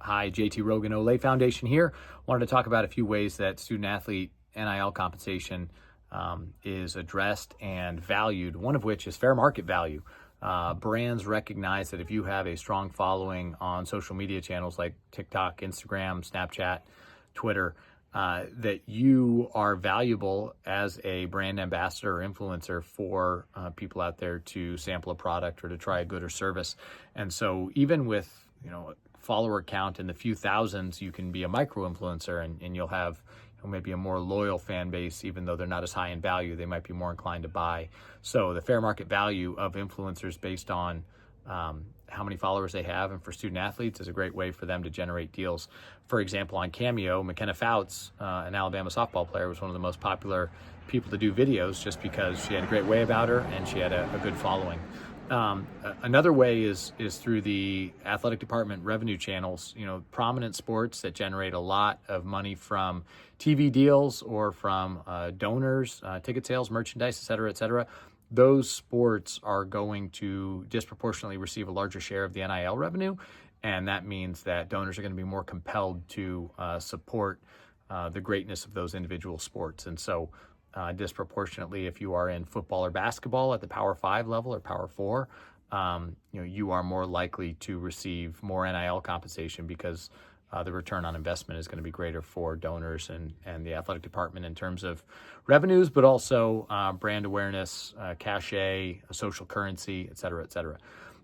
Hi, JT Rogan Olay Foundation here. Wanted to talk about a few ways that student-athlete NIL compensation is addressed and valued, one of which is fair market value. Brands recognize that if you have a strong following on social media channels like TikTok, Instagram, Snapchat, Twitter, that you are valuable as a brand ambassador or influencer for people out there to sample a product or to try a good or service. And so even with, follower count in the few thousands, you can be a micro influencer and you'll have maybe a more loyal fan base. Even though they're not as high in value, they might be more inclined to buy. So the fair market value of influencers based on how many followers they have, and for student athletes, is a great way for them to generate deals. For example, on Cameo, McKenna Fouts, an Alabama softball player, was one of the most popular people to do videos just because she had a great way about her and she had a good following. Another way is through the athletic department revenue channels. Prominent sports that generate a lot of money from TV deals or from donors, ticket sales, merchandise, et cetera, those sports are going to disproportionately receive a larger share of the NIL revenue. And that means that donors are going to be more compelled to support the greatness of those individual sports. And so disproportionately, if you are in football or basketball at the Power 5 level or Power 4, you are more likely to receive more NIL compensation because the return on investment is going to be greater for donors and the athletic department in terms of revenues, but also brand awareness, cachet, social currency, et cetera.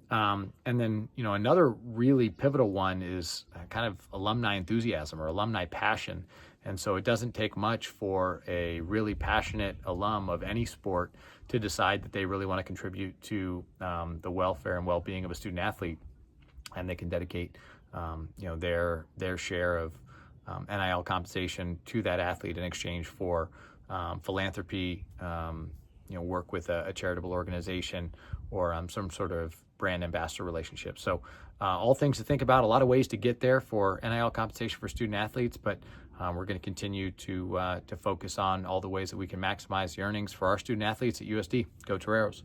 And then, another really pivotal one is kind of alumni enthusiasm or alumni passion. And so it doesn't take much for a really passionate alum of any sport to decide that they really want to contribute to the welfare and well-being of a student athlete, and they can dedicate their share of NIL compensation to that athlete in exchange for philanthropy, work with a charitable organization, or some sort of brand ambassador relationship. So all things to think about, a lot of ways to get there for NIL compensation for student athletes, but we're going to continue to focus on all the ways that we can maximize the earnings for our student athletes at USD. Go Toreros.